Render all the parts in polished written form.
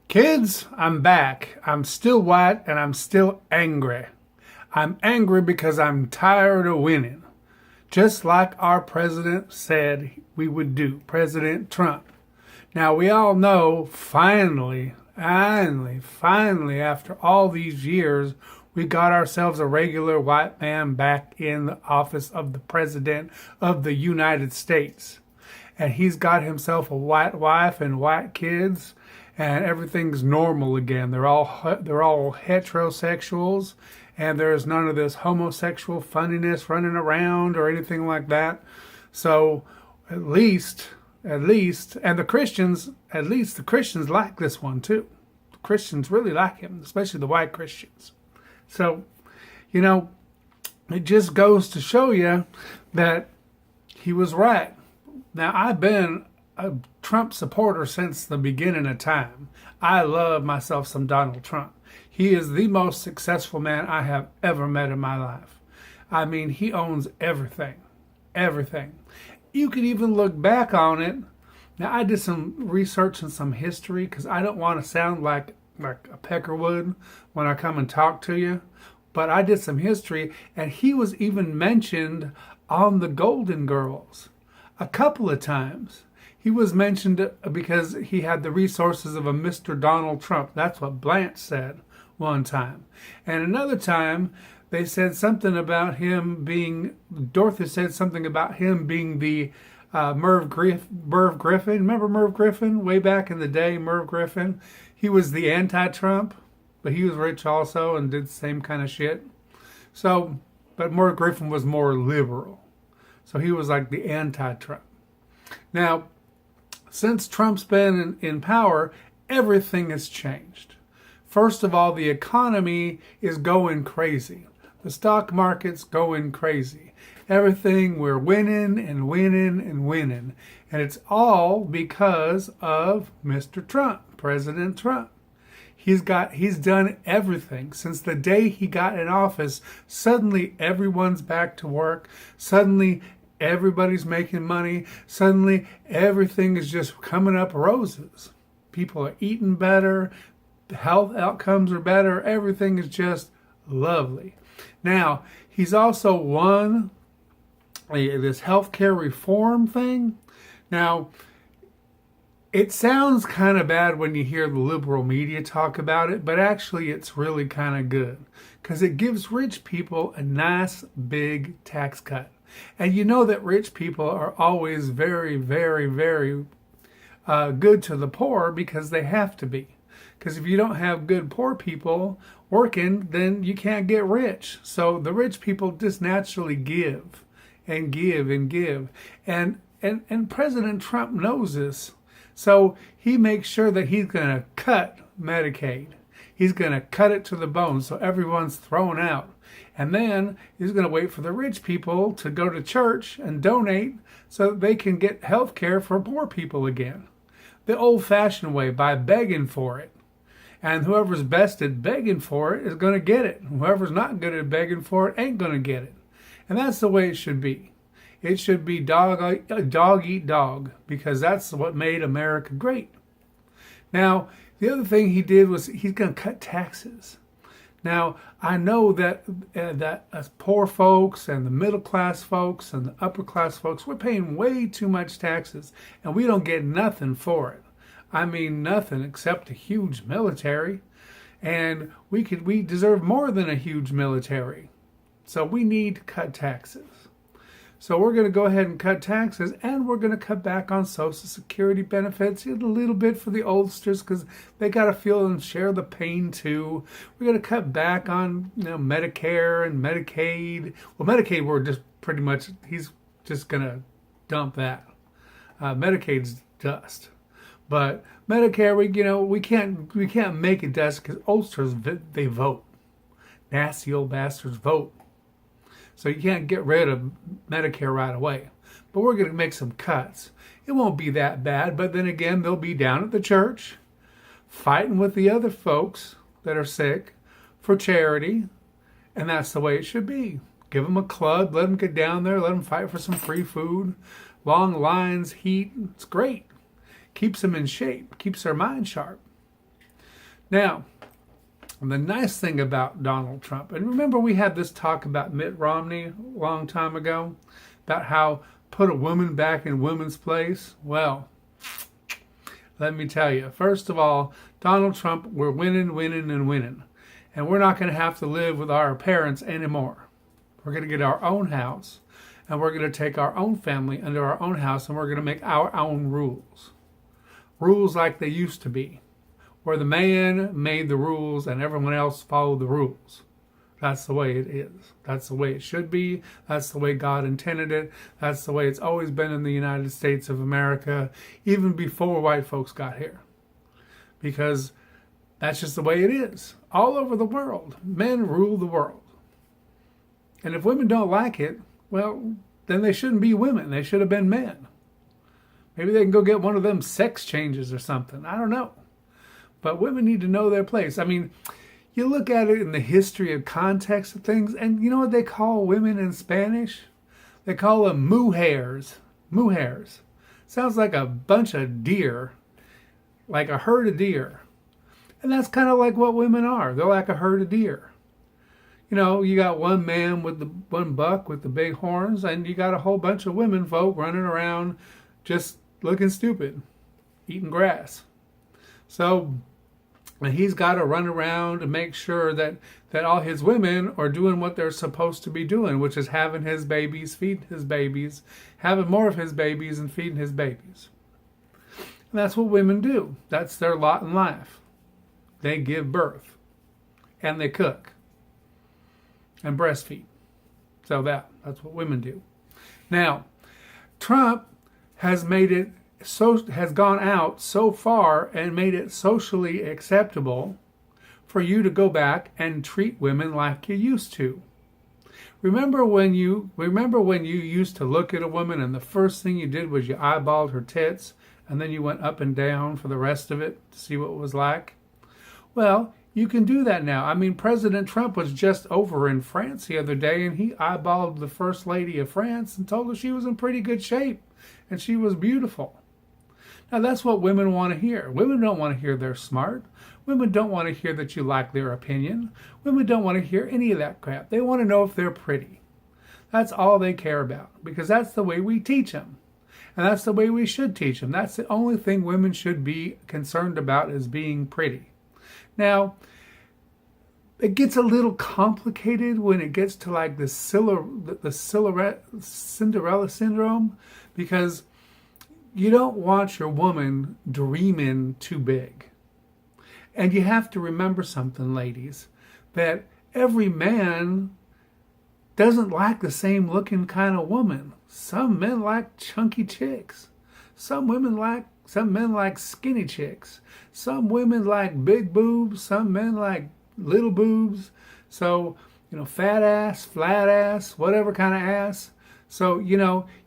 Kids, I'm back. I'm still white and I'm still angry. I'm angry because I'm tired of winning. Just like our president said we would do, President Trump. Now, we all know finally, after all these years, we got ourselves a regular white man back in the office of the President of the United States. And he's got himself a white wife and white kids, and everything's normal again. They're all heterosexuals, and there's none of this homosexual funniness running around or anything like that. So at least, and the Christians like this one too. The Christians really like him, especially the white Christians. So, you know, it just goes to show you that he was right. Now, I've been a Trump supporter since the beginning of time. I love myself some Donald Trump. He is the most successful man I have ever met in my life. I mean, he owns everything. Everything. You could even look back on it. Now, I did some research and some history because I don't want to sound like a peckerwood when I come and talk to you. But I did some history, and he was even mentioned on the Golden Girls a couple of times. He was mentioned because he had the resources of a Mr. Donald Trump. That's what Blanche said one time. And another time, they said something about him being, Dorothy said something about him being the Merv Griffin. Remember Merv Griffin? Way back in the day, Merv Griffin. He was the anti-Trump, but he was rich also and did the same kind of shit. So, but Merv Griffin was more liberal. So he was like the anti-Trump. Now, since Trump's been in power, everything has changed. First of all, the economy is going crazy. The stock market's going crazy. Everything, we're winning and winning and winning. And it's all because of Mr. Trump, President Trump. He's done everything. Since the day he got in office, suddenly everyone's back to work. Suddenly everybody's making money. Suddenly everything is just coming up roses. People are eating better. Health outcomes are better. Everything is just lovely. Now, he's also won this healthcare reform thing. Now, it sounds kind of bad when you hear the liberal media talk about it, but actually it's really kind of good because it gives rich people a nice big tax cut. And you know that rich people are always very, very, very good to the poor because they have to be. Because if you don't have good poor people working, then you can't get rich. So the rich people just naturally give and give and give. And President Trump knows this. So he makes sure that he's going to cut Medicaid. He's going to cut it to the bone so everyone's thrown out. And then he's going to wait for the rich people to go to church and donate so that they can get health care for poor people again. The old-fashioned way, by begging for it. And whoever's best at begging for it is going to get it. Whoever's not good at begging for it ain't going to get it. And that's the way it should be. It should be dog eat dog, because that's what made America great. Now, the other thing he did was he's going to cut taxes. Now, I know that as poor folks and the middle class folks and the upper class folks, we're paying way too much taxes, and we don't get nothing for it. I mean, nothing except a huge military, and we deserve more than a huge military. So we need to cut taxes. So we're going to go ahead and cut taxes, and we're going to cut back on Social Security benefits a little bit for the oldsters because they got to feel and share the pain too. We're going to cut back on Medicare and Medicaid. Well, Medicaid, we're just pretty much, he's just going to dump that. Medicaid's dust. But Medicare, we can't make it dust because oldsters, they vote. Nasty old bastards vote. So you can't get rid of Medicare right away. But we're going to make some cuts. It won't be that bad, but then again, they'll be down at the church fighting with the other folks that are sick for charity, and that's the way it should be. Give them a club, let them get down there, let them fight for some free food, long lines, heat. It's great. Keeps them in shape, keeps their mind sharp. Now, the nice thing about Donald Trump, and remember we had this talk about Mitt Romney a long time ago, about how put a woman back in women's place. Well, let me tell you, first of all, Donald Trump, we're winning, winning, and winning. And we're not going to have to live with our parents anymore. We're going to get our own house, and we're going to take our own family under our own house, and we're going to make our own rules. Rules like they used to be, where the man made the rules and everyone else followed the rules. That's the way it is. That's the way it should be. That's the way God intended it. That's the way it's always been in the United States of America, even before white folks got here. Because that's just the way it is. All over the world, men rule the world. And if women don't like it, well, then they shouldn't be women. They should have been men. Maybe they can go get one of them sex changes or something. I don't know. But women need to know their place. I mean, you look at it in the history and context of things, and you know what they call women in Spanish? They call them mujeres. Mujeres. Sounds like a bunch of deer, like a herd of deer. And that's kind of like what women are. They're like a herd of deer. You know, you got one man with the one buck with the big horns, and you got a whole bunch of women folk running around just looking stupid, eating grass. So, and he's got to run around to make sure that all his women are doing what they're supposed to be doing, which is having his babies, feeding his babies, having more of his babies, and feeding his babies. And that's what women do. That's their lot in life. They give birth, and they cook, and breastfeed. So that's what women do. Now, Trump has gone out so far and made it socially acceptable for you to go back and treat women like you used to. Remember when you used to look at a woman and the first thing you did was you eyeballed her tits and then you went up and down for the rest of it to see what it was like? Well, you can do that now. I mean, President Trump was just over in France the other day and he eyeballed the First Lady of France and told her she was in pretty good shape and she was beautiful. Now, that's what women want to hear. Women don't want to hear they're smart. Women don't want to hear that you like their opinion. Women don't want to hear any of that crap. They want to know if they're pretty. That's all they care about because that's the way we teach them. And that's the way we should teach them. That's the only thing women should be concerned about is being pretty. Now, it gets a little complicated when it gets to like the Cinderella syndrome because you don't want your woman dreaming too big. And you have to remember something, ladies, that every man doesn't like the same looking kind of woman. Some men like chunky chicks. Some men like skinny chicks. Some women like big boobs. Some men like little boobs. So, fat ass, flat ass, whatever kind of ass. So, you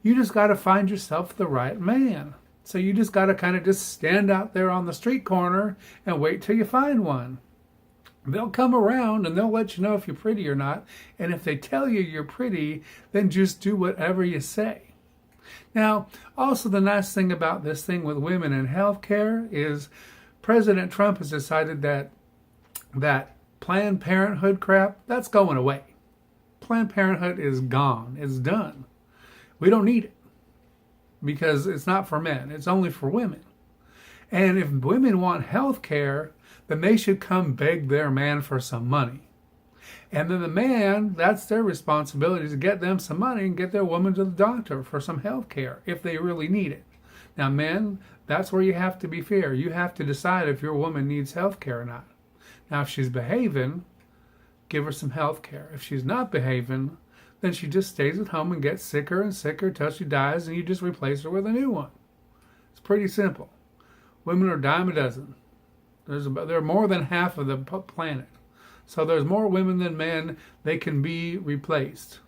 just got to find yourself the right man. So you just got to kind of just stand out there on the street corner and wait till you find one. They'll come around and they'll let you know if you're pretty or not. And if they tell you you're pretty, then just do whatever you say. Now, also the nice thing about this thing with women in healthcare is President Trump has decided that Planned Parenthood crap, that's going away. Planned Parenthood is gone. It's done. We don't need it because it's not for men. It's only for women. And if women want health care, then they should come beg their man for some money. And then the man, that's their responsibility to get them some money and get their woman to the doctor for some health care if they really need it. Now, men, that's where you have to be fair. You have to decide if your woman needs health care or not. Now, if she's behaving, give her some health care. If she's not behaving, then she just stays at home and gets sicker and sicker until she dies, and you just replace her with a new one. It's pretty simple. Women are a dime a dozen. They're more than half of the planet. So there's more women than men. They can be replaced.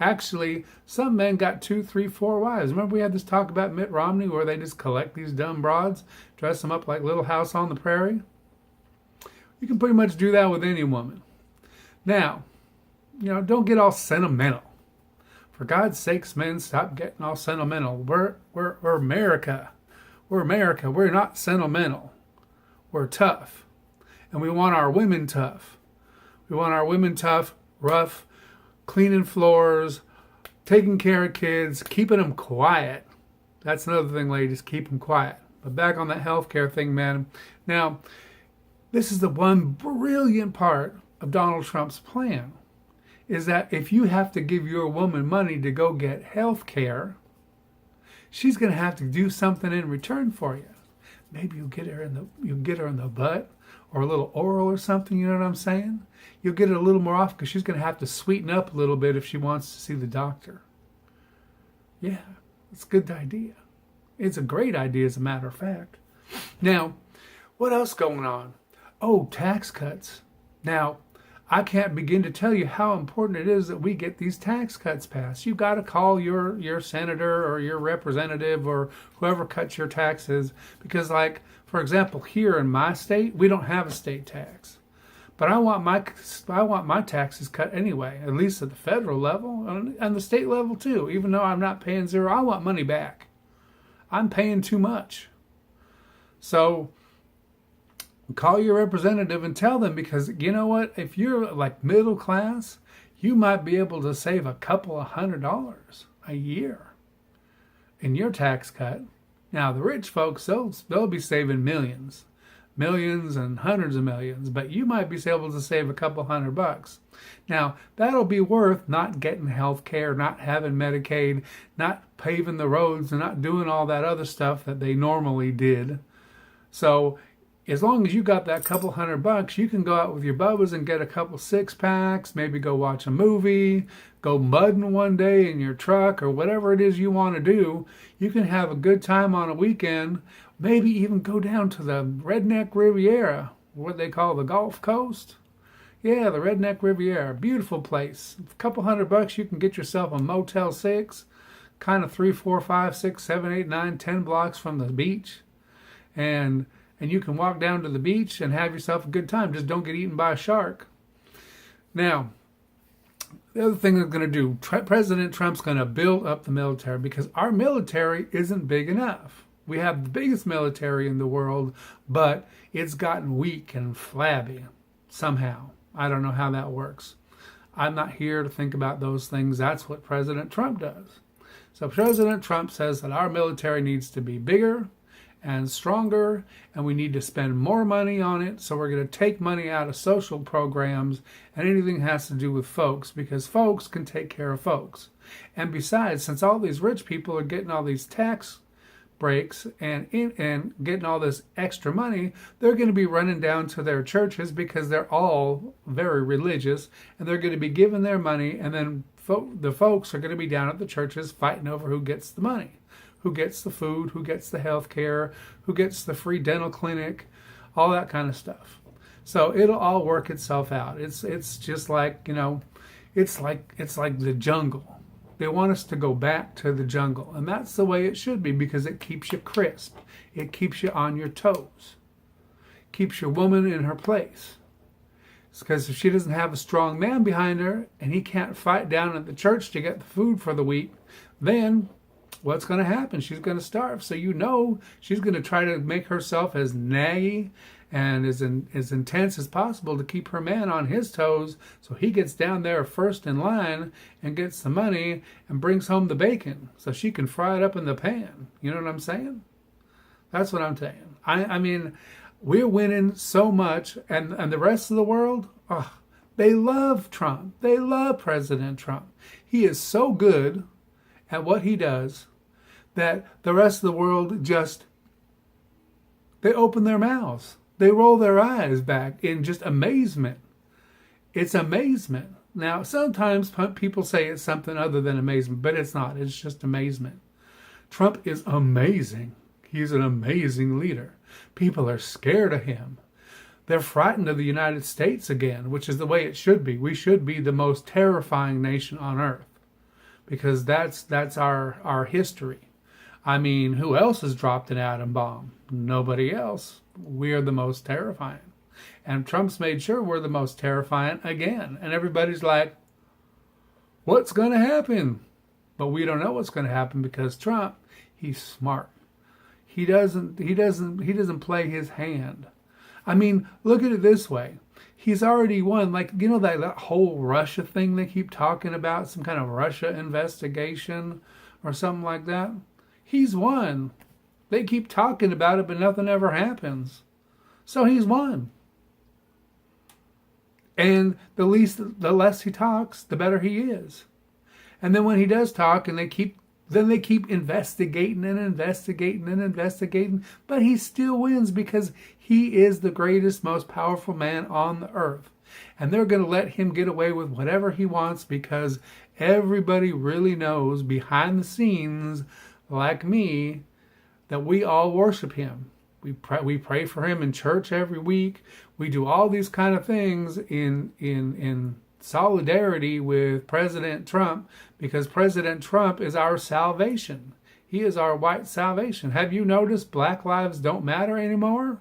Actually, some men got 2, 3, 4 wives. Remember we had this talk about Mitt Romney where they just collect these dumb broads, dress them up like Little House on the Prairie? You can pretty much do that with any woman. Now, don't get all sentimental. For God's sakes, men, stop getting all sentimental. We're America. We're America. We're not sentimental. We're tough. And we want our women tough. We want our women tough, rough, cleaning floors, taking care of kids, keeping them quiet. That's another thing, ladies, keep them quiet. But back on that healthcare thing, man. Now, this is the one brilliant part of Donald Trump's plan, is that if you have to give your woman money to go get health care, she's going to have to do something in return for you. Maybe you'll get her in the butt, or a little oral or something, you know what I'm saying? You'll get it a little more off because she's going to have to sweeten up a little bit if she wants to see the doctor. Yeah, it's a good idea. It's a great idea, as a matter of fact. Now, what else going on? Oh, tax cuts. Now, I can't begin to tell you how important it is that we get these tax cuts passed. You've got to call your senator or your representative or whoever cuts your taxes, because, like, for example, here in my state, we don't have a state tax. But I want my taxes cut anyway, at least at the federal level and the state level too. Even though I'm not paying zero, I want money back. I'm paying too much. So call your representative and tell them, because you know what? If you're like middle class, you might be able to save a couple of $100 a year in your tax cut. Now, the rich folks, they'll be saving millions and hundreds of millions, but you might be able to save a couple $100. Now, that'll be worth not getting health care, not having Medicaid, not paving the roads, and not doing all that other stuff that they normally did. So as long as you got that couple $100, you can go out with your bubbas and get a couple six-packs, maybe go watch a movie, go mudding one day in your truck, or whatever it is you want to do. You can have a good time on a weekend, maybe even go down to the Redneck Riviera, what they call the Gulf Coast. Yeah, the Redneck Riviera, beautiful place. A couple $100, you can get yourself a Motel 6, kind of 3, 4, 5, 6, 7, 8, 9, 10 blocks from the beach. And you can walk down to the beach and have yourself a good time. Just don't get eaten by a shark. Now, the other thing they're going to do, President Trump's going to build up the military, because our military isn't big enough. We have the biggest military in the world, but it's gotten weak and flabby somehow. I don't know how that works. I'm not here to think about those things. That's what President Trump does. So President Trump says that our military needs to be bigger and stronger, and we need to spend more money on it. So we're going to take money out of social programs and anything that has to do with folks, because folks can take care of folks. And besides, since all these rich people are getting all these tax breaks and getting all this extra money, they're going to be running down to their churches, because they're all very religious, and they're going to be giving their money, and then the folks are going to be down at the churches fighting over who gets the money, who gets the food, who gets the health care, who gets the free dental clinic, all that kind of stuff. So it'll all work itself out. It's just like, it's like the jungle. They want us to go back to the jungle, and that's the way it should be, because it keeps you crisp. It keeps you on your toes. Keeps your woman in her place. It's because if she doesn't have a strong man behind her, and he can't fight down at the church to get the food for the week, then what's going to happen? She's going to starve. So she's going to try to make herself as naggy and as intense as possible to keep her man on his toes, so he gets down there first in line and gets the money and brings home the bacon so she can fry it up in the pan. You know what I'm saying? That's what I'm saying. I mean, we're winning so much, and the rest of the world, they love Trump. They love President Trump. He is so good at what he does that the rest of the world they open their mouths. They roll their eyes back in just amazement. It's amazement. Now, sometimes people say it's something other than amazement, but it's not. It's just amazement. Trump is amazing. He's an amazing leader. People are scared of him. They're frightened of the United States again, which is the way it should be. We should be the most terrifying nation on earth, because that's our history. I mean, who else has dropped an atom bomb? Nobody else. We are the most terrifying. And Trump's made sure we're the most terrifying again. And everybody's like, what's going to happen? But we don't know what's going to happen, because Trump, he's smart. He doesn't play his hand. I mean, look at it this way. He's already won. Like, you know, that whole Russia thing they keep talking about, some kind of Russia investigation or something like that? He's won. They keep talking about it, but nothing ever happens. So he's won. And the less he talks, the better he is. And then when he does talk, and they keep investigating and investigating and investigating, but he still wins because he is the greatest, most powerful man on the earth. And they're going to let him get away with whatever he wants because everybody really knows behind the scenes, like me, that we all worship him. We pray for him in church every week. We do all these kind of things in solidarity with President Trump because President Trump is our salvation. He is our white salvation. Have you noticed Black lives don't matter anymore?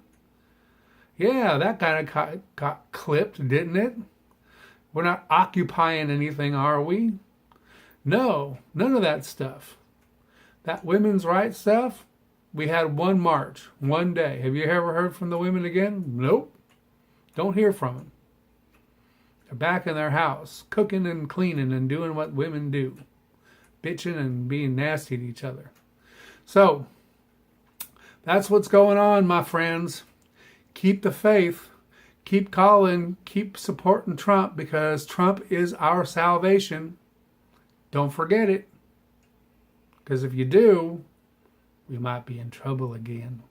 Yeah, that kind of got clipped, didn't it? We're not occupying anything, are we? No, none of that stuff. That women's rights stuff, we had one march, one day. Have you ever heard from the women again? Nope. Don't hear from them. They're back in their house, cooking and cleaning and doing what women do. Bitching and being nasty to each other. So, that's what's going on, my friends. Keep the faith. Keep calling. Keep supporting Trump because Trump is our salvation. Don't forget it. Because if you do, we might be in trouble again.